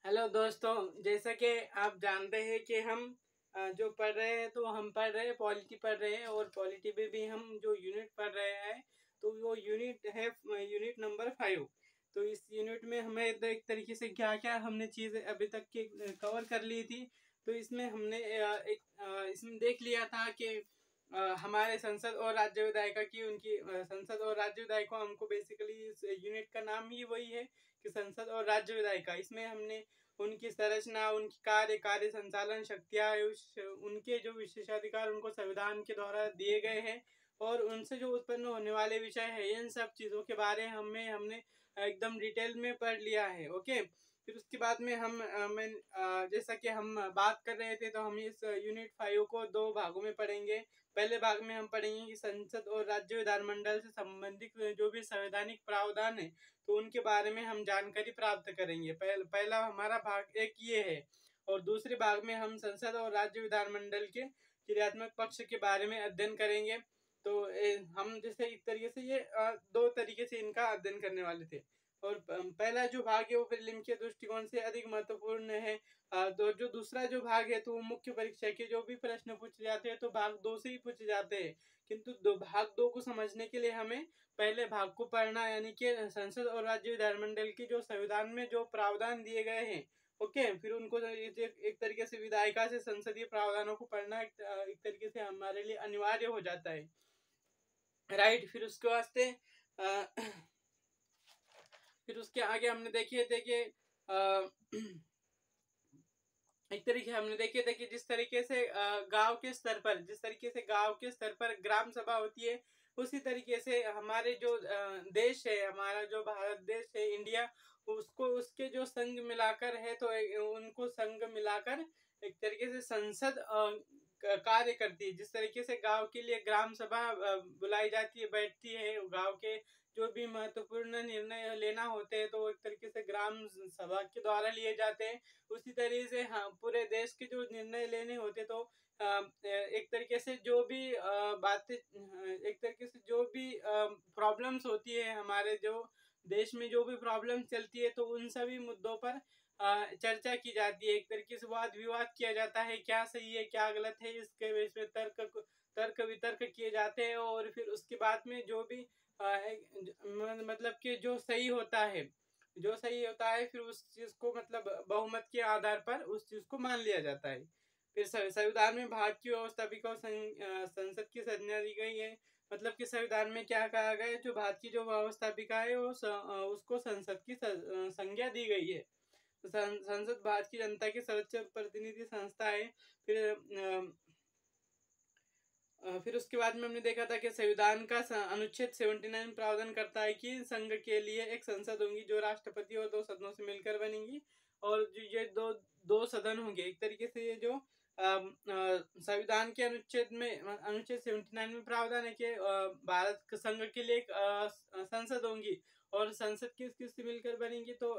Hello दोस्तों, जैसा कि आप जानते हैं कि हम जो पढ़ रहे हैं तो हम पढ़ रहे हैं पॉलिटी पढ़ रहे हैं और पॉलिटी में भी हम जो यूनिट पढ़ रहे हैं तो वो यूनिट है यूनिट नंबर 5। तो इस यूनिट में हमें एक तरीके से क्या क्या हमने चीज़ें अभी तक की कवर कर ली थी। तो इसमें हमने इसमें देख लिया था कि हमारे संसद और राज्य विधायिका की उनकी संसद और राज्य विधायिका हमको बेसिकली इस यूनिट का नाम ही वही है कि संसद और राज्य विधायिका। इसमें हमने उनकी संरचना, उनकी कार्य संचालन शक्तियाँ, उनके जो विशेषाधिकार उनको संविधान के द्वारा दिए गए हैं और उनसे जो उत्पन्न होने वाले विषय है, इन सब चीज़ों के बारे में हमने एकदम डिटेल में पढ़ लिया है। ओके, फिर उसके बाद में जैसा कि हम बात कर रहे थे तो हम इस यूनिट 5 को दो भागों में पढ़ेंगे। पहले भाग में हम पढ़ेंगे कि संसद और राज्य विधानमंडल से संबंधित जो भी संवैधानिक प्रावधान है तो उनके बारे में हम जानकारी प्राप्त करेंगे। पहला हमारा भाग एक ये है और दूसरे भाग में हम संसद और राज्य विधानमंडल के क्रियात्मक पक्ष के बारे में अध्ययन करेंगे। तो हम जैसे एक तरीके से ये दो तरीके से इनका अध्ययन करने वाले थे। और पहला जो भाग है वो प्रीलिम के दृष्टिकोण से अधिक महत्वपूर्ण है। तो जो दूसरा जो भाग है तो मुख्य परीक्षा के जो भी प्रश्न पूछे जाते हैं तो भाग 2 से ही पूछे जाते हैं, किंतु भाग 2 को समझने के लिए हमें पहले भाग को पढ़ना, यानी कि संसद और राज्य विधानमंडल की जो संविधान में जो प्रावधान दिए गए हैं। ओके, फिर उनको एक तरीके से विधायिका से संसदीय प्रावधानों को पढ़ना एक तरीके से हमारे लिए अनिवार्य हो जाता है, राइट। फिर उसके वास्ते फिर उसके आगे हमने देखिए एक तरीके हमने देखे थे कि जिस तरीके से गांव के स्तर पर ग्राम सभा होती है, उसी तरीके से हमारे जो देश है, हमारा जो भारत देश है इंडिया, उसको उसके जो संघ मिलाकर है तो उनको संघ मिलाकर एक तरीके से संसद कार्य करती है। जिस तरीके से गांव के लिए ग्राम सभा बुलाई जाती है, बैठती है, गांव के जो भी महत्वपूर्ण निर्णय लेना होते हैं तो एक तरीके से ग्राम सभा के द्वारा लिए जाते हैं। उसी तरीके से हाँ, पूरे देश के जो निर्णय लेने होते तो एक तरीके से जो भी बातें, एक तरीके से जो भी प्रॉब्लम्स होती है, हमारे जो देश में जो भी प्रॉब्लम चलती है तो उन सभी मुद्दों पर चर्चा की जाती है। एक तरीके से वाद विवाद किया जाता है, क्या सही है क्या गलत है, इसके बेस पे तर्क वितर्क किए जाते हैं। और फिर उसके बाद में जो भी मतलब कि जो सही होता है फिर उस चीज को मतलब बहुमत के आधार पर उस चीज को मान लिया जाता है। फिर संविधान में भारत की व्यवस्थापिका संसद की संज्ञा दी गई है। मतलब कि संविधान में क्या कहा गया है, जो भारत की जो व्यवस्थापिका है वो उसको संसद की संज्ञा दी गई है। तो संसद भारत की जनता की सर्वोच्च प्रतिनिधि संस्था है। फिर उसके बाद में हमने देखा था कि संविधान का अनुच्छेद 79 प्रावधान करता है कि संघ के लिए एक संसद होगी जो राष्ट्रपति और 2 सदनों से मिलकर बनेंगी और ये दो सदन होंगे। एक तरीके से ये जो संविधान के अनुच्छेद 79 में प्रावधान है कि भारत संघ के लिए एक संसद होंगी और संसद किससे मिलकर बनेंगी तो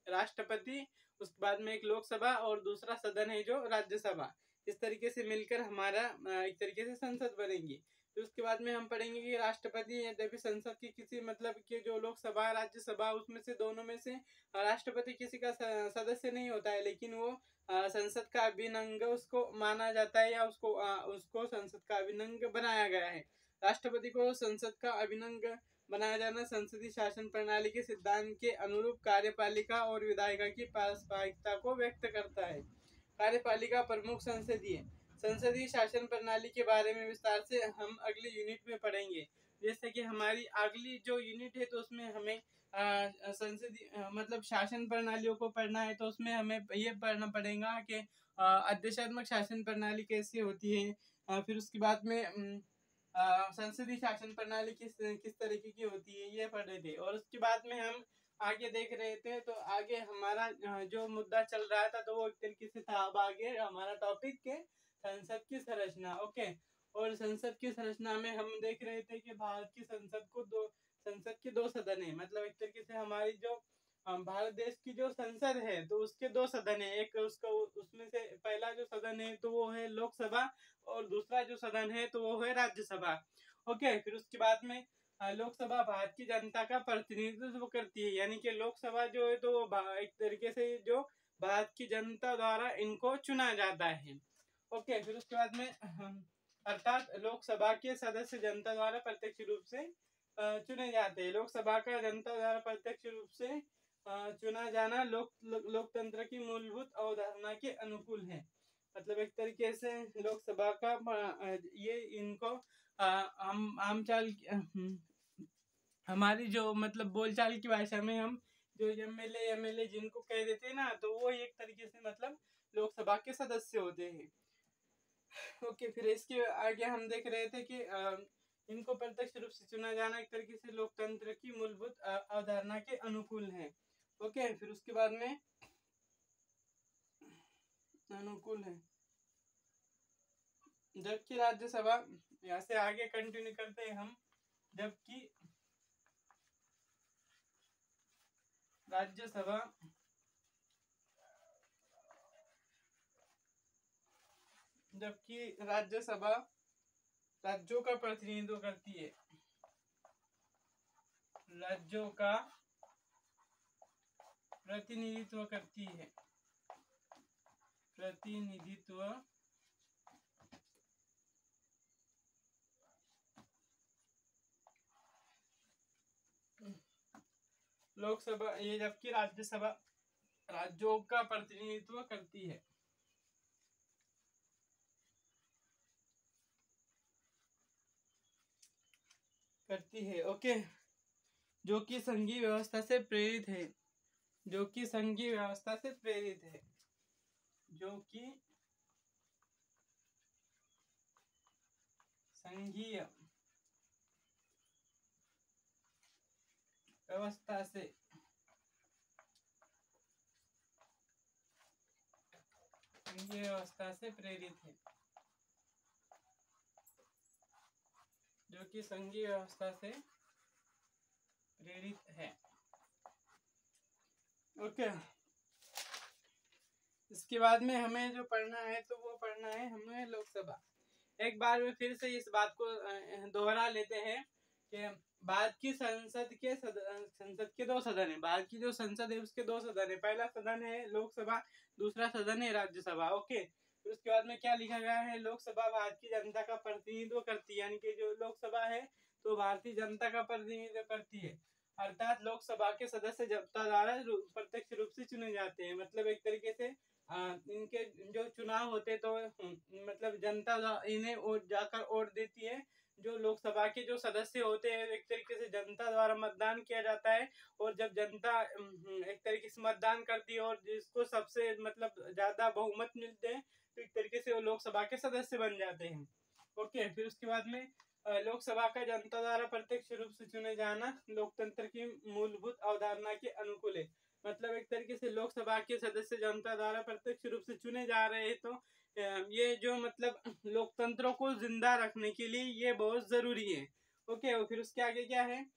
राष्ट्रपति, उसके बाद में एक लोकसभा और दूसरा सदन है जो राज्यसभा, इस तरीके से मिलकर हमारा एक तरीके से संसद बनेंगी। तो उसके बाद में हम पढ़ेंगे कि राष्ट्रपति यद्यपि संसद की किसी मतलब कि जो लोकसभा राज्यसभा उसमें से दोनों में से राष्ट्रपति किसी का सदस्य नहीं होता है, लेकिन वो संसद का अभिन्न अंग उसको माना जाता है या उसको संसद का अभिन्न अंग बनाया गया है। राष्ट्रपति को संसद का अभिन्न अंग बनाया जाना संसदीय शासन प्रणाली के सिद्धांत के अनुरूप कार्यपालिका और विधायिका की पारस्परिकता को व्यक्त करता है। कार्यपालिका प्रमुख संसदीय शासन प्रणाली के बारे में विस्तार से हम अगले यूनिट में पढ़ेंगे। जैसे कि हमारी अगली जो यूनिट है तो उसमें हमें संसदीय मतलब शासन प्रणालियों को पढ़ना है। तो उसमें हमें ये पढ़ना पड़ेगा कि अध्यक्षात्मक शासन प्रणाली कैसी होती है, फिर उसके बाद में संसदीय शासन प्रणाली किस तरीके की होती है, ये पढ़ रहे थे। और उसके बाद में हम आगे देख रहे थे तो आगे हमारा जो मुद्दा चल रहा था तो वो एक तरीके से था। अब आगे हमारा टॉपिक के संसद की संरचना। ओके, और संसद की संरचना में हम देख रहे थे कि भारत की संसद के दो सदन है। मतलब एक तरीके से हमारी जो भारत देश की जो संसद है तो उसके दो सदन है। एक उसमें से पहला जो सदन है तो वो है लोकसभा और दूसरा जो सदन है तो वो है राज्यसभा। ओके, फिर उसके बाद में लोकसभा भारत की जनता का प्रतिनिधित्व करती है, यानी कि लोकसभा जो है तो एक तरीके से जो भारत की जनता द्वारा इनको चुना जाता है। ओके, फिर उसके बाद में अर्थात लोकसभा के सदस्य जनता द्वारा प्रत्यक्ष रूप से चुने जाते हैं। लोकसभा का जनता द्वारा प्रत्यक्ष रूप से चुना जाना लोकतंत्र की मूलभूत अवधारणा के अनुकूल है। मतलब एक तरीके से लोकसभा का ये इनको हम आमचाल हमारी जो मतलब बोलचाल की भाषा में हम जो एमएलए जिनको कह देते हैं ना, तो वो एक तरीके से मतलब लोकसभा के सदस्य होते हैं। ओके, फिर इसके आगे हम देख रहे थे कि इनको प्रत्यक्ष रूप से चुना जाना एक तरीके से लोकतंत्र की मूलभूत अवधारणा के अनुकूल है। ओके, फिर उसके बाद में अनुकूल है, जबकि राज्यसभा, यहाँ से आगे कंटिन्यू करते हैं हम, जबकि राज्यसभा राज्यों का प्रतिनिधित्व करती है, राज्यों का प्रतिनिधित्व करती है, प्रतिनिधित्व लोकसभा ये, जबकि राज्यसभा राज्यों का प्रतिनिधित्व करती है। ओके, जो कि संघीय व्यवस्था से प्रेरित है, जो कि संघीय व्यवस्था से प्रेरित है, जो कि संघीय व्यवस्था से प्रेरित है, जो कि संघीय व्यवस्था से प्रेरित है। ओके, इसके बाद में हमें जो पढ़ना है तो वो पढ़ना है हमें लोकसभा। एक बार में फिर से इस बात को दोहरा लेते हैं कि भारत की संसद के दो सदन है। भारत की जो संसद है उसके दो सदन है। पहला सदन है लोकसभा, दूसरा सदन है राज्यसभा। ओके, तो उसके बाद में क्या लिखा गया है, लोकसभा भारत की जनता का प्रतिनिधित्व करती है, यानी कि जो लोकसभा है तो भारतीय जनता का प्रतिनिधित्व करती है, अर्थात लोकसभा के सदस्य जनता द्वारा प्रत्यक्ष रूप से चुने जाते हैं। मतलब एक तरीके से इनके जो चुनाव होते तो मतलब जनता इन्हें वोट जाकर वोट देती है। जो लोकसभा के जो सदस्य होते हैं एक तरीके से जनता द्वारा मतदान किया जाता है, और जब जनता एक तरीके से मतदान करती है और जिसको सबसे मतलब ज्यादा बहुमत मिलते हैं तो एक तरीके से वो लोकसभा के सदस्य बन जाते हैं। ओके, फिर उसके बाद में लोकसभा का जनता द्वारा प्रत्यक्ष रूप से चुने जाना लोकतंत्र की मूलभूत अवधारणा के अनुकूल है। मतलब एक तरीके से लोकसभा के सदस्य जनता द्वारा प्रत्यक्ष रूप से चुने जा रहे हैं, तो ये जो मतलब लोकतंत्र को जिंदा रखने के लिए ये बहुत जरूरी है। ओके, और फिर उसके आगे क्या है,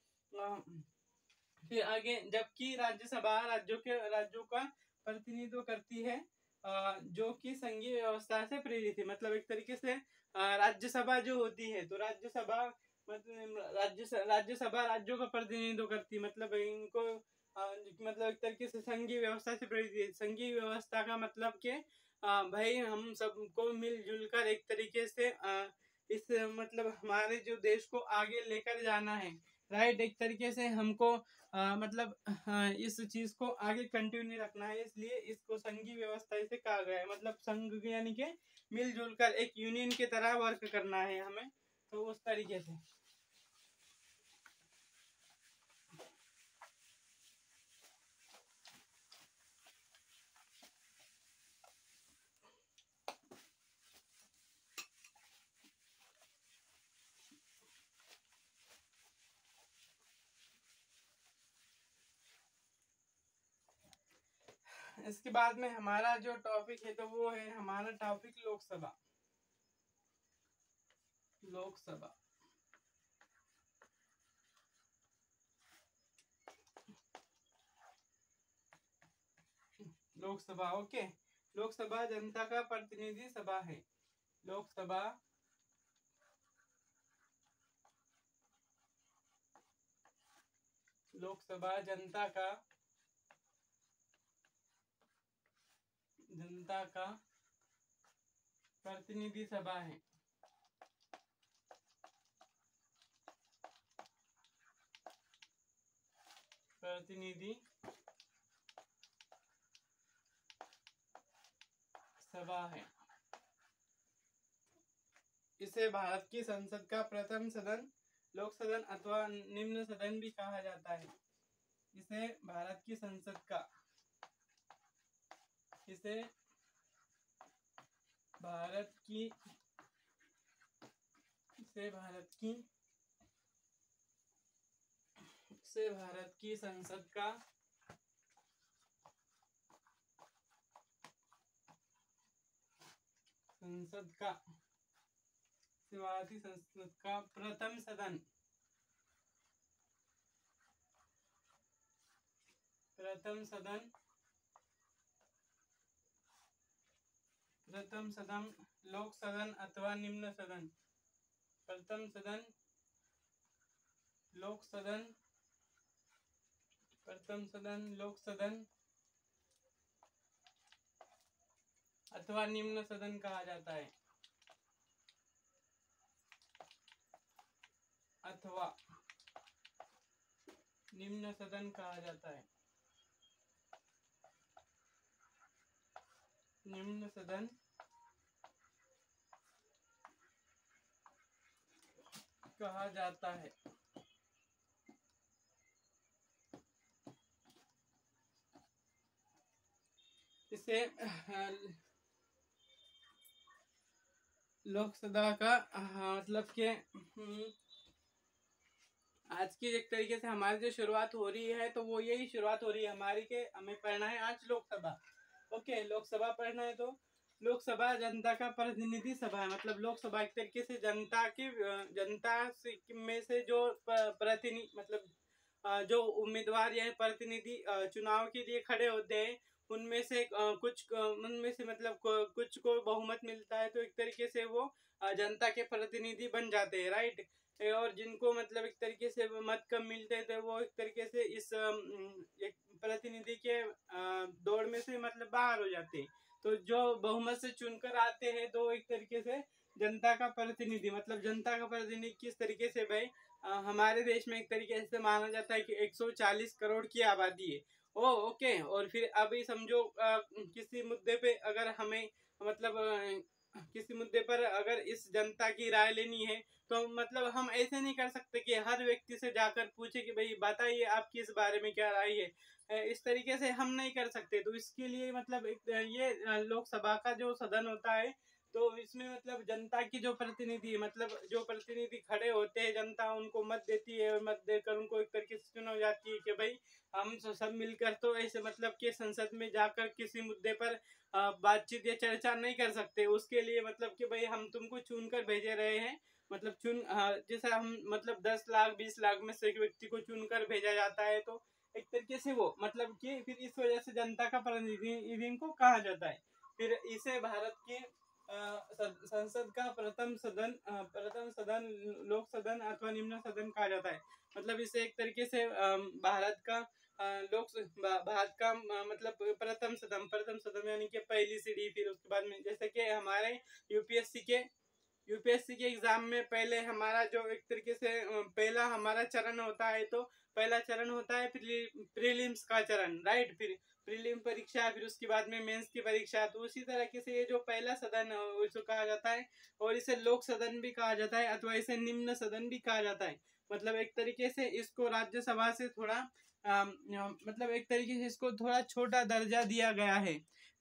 फिर आगे जबकि राज्यसभा राज्यों का प्रतिनिधित्व करती है, जो कि संघीय व्यवस्था से प्रेरित है। मतलब एक तरीके से राज्यसभा जो होती है तो राज्यसभा मतलब राज्यसभा राज्यों का प्रतिनिधित्व करती है। मतलब इनको मतलब एक तरीके से संघीय व्यवस्था से प्रेरित है। संघीय व्यवस्था का मतलब कि भाई हम सबको मिलजुल कर एक तरीके से इस मतलब हमारे जो देश को आगे लेकर जाना है, राइट। एक तरीके से हमको मतलब इस चीज को आगे कंटिन्यू रखना है, इसलिए इसको संघीय व्यवस्था से कहा गया है। मतलब संघ यानी कि मिलजुल कर एक यूनियन की तरह वर्क करना है हमें, तो उस तरीके से। इसके बाद में हमारा जो टॉपिक है तो वो है हमारा टॉपिक लोकसभा। लोकसभा ओके, लोकसभा जनता का प्रतिनिधि सभा है। लोकसभा लोकसभा जनता का प्रतिनिधि सभा है। प्रतिनिधि सभा है। इसे भारत की संसद का प्रथम सदन, लोक सदन अथवा निम्न सदन भी कहा जाता है। इसे भारत की संसद का, इसे भारत की संसद का भारतीय संसद का प्रथम सदन, लोक सदन अथवा निम्न सदन, प्रथम सदन, लोक सदन, प्रथम सदन, लोक सदन अथवा निम्न सदन कहा जाता है। अथवा निम्न सदन कहा जाता है। निम्न सदन कहा जाता है। इसे लोकसभा का मतलब के आज की एक तरीके से हमारी जो शुरुआत हो रही है तो वो यही शुरुआत हो रही है हमारी के हमें पढ़ना है आज लोकसभा। ओके, लोकसभा पढ़ना है तो लोकसभा जनता का प्रतिनिधि सभा है। मतलब लोकसभा एक तरीके से जनता में से जो प्रतिनिधि मतलब जो उम्मीदवार या प्रतिनिधि चुनाव के लिए खड़े होते हैं उनमें से मतलब कुछ को बहुमत मिलता है तो एक तरीके से वो जनता के प्रतिनिधि बन जाते हैं, राइट। और जिनको मतलब एक तरीके से मत कम मिलते हैं तो वो एक तरीके से इस एक प्रतिनिधि के दौड़ में से मतलब बाहर हो जाते हैं। तो जो बहुमत से चुनकर आते हैं तो एक तरीके से जनता का प्रतिनिधि, मतलब जनता का प्रतिनिधि किस तरीके से भाई हमारे देश में एक तरीके से माना जाता है कि 140 करोड़ की आबादी है। ओके, और फिर अभी समझो किसी मुद्दे पे अगर हमें मतलब किसी मुद्दे पर अगर इस जनता की राय लेनी है तो मतलब हम ऐसे नहीं कर सकते कि हर व्यक्ति से जाकर पूछे कि भाई बताइए आपकी इस बारे में क्या राय है। इस तरीके से हम नहीं कर सकते। तो इसके लिए मतलब ये लोकसभा का जो सदन होता है तो इसमें मतलब जनता की जो प्रतिनिधि मतलब जो प्रतिनिधि खड़े होते हैं, जनता उनको मत देती है और मत देकर उनको एक तरीके से चुनाव जाती है कि भाई हम सब मिलकर तो ऐसे मतलब कि संसद में जाकर किसी मुद्दे पर बातचीत या चर्चा नहीं कर सकते। उसके लिए मतलब कि भाई हम तुमको चुन कर भेजे रहे हैं, मतलब जैसे हम मतलब 10 लाख 20 लाख में से एक व्यक्ति को चुनकर भेजा जाता है तो एक तरीके से वो मतलब कि फिर इस वजह से जनता का प्रतिनिधि को कहा जाता है। फिर इसे भारत के संसद का प्रथम सदन लोक सदन अथवा निम्न सदन कहा जाता है। मतलब इसे एक तरीके से भारत का मतलब प्रथम सदन यानी कि पहली सीढ़ी। फिर उसके बाद में जैसे कि हमारे यूपीएससी के एग्जाम में पहले हमारा जो एक तरीके से पहला हमारा चरण होता है तो पहला चरण होता है प्रीलिम्स का चरण, राइट। फिर प्रीलिम परीक्षा, फिर उसके बाद में मेंस की परीक्षा। तो उसी तरीके से ये जो पहला सदन है उसको कहा जाता है और इसे लोक सदन भी कहा जाता है अथवा इसे निम्न सदन भी कहा जाता है। मतलब एक तरीके से इसको राज्यसभा से थोड़ा मतलब एक तरीके से इसको थोड़ा छोटा दर्जा दिया गया है,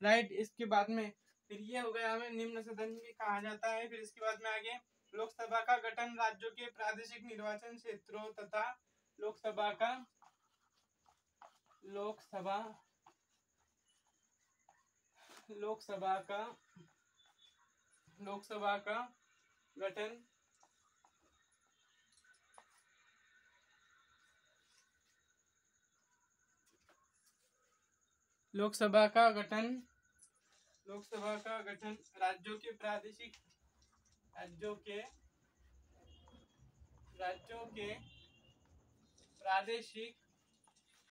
राइट। इसके बाद में फिर ये हो गया, हमें निम्न सदन भी कहा जाता है। फिर इसके बाद में आगे लोकसभा का गठन राज्यों के प्रादेशिक निर्वाचन क्षेत्रों तथा लोकसभा का गठन लोकसभा का गठन राज्यों के प्रादेशिक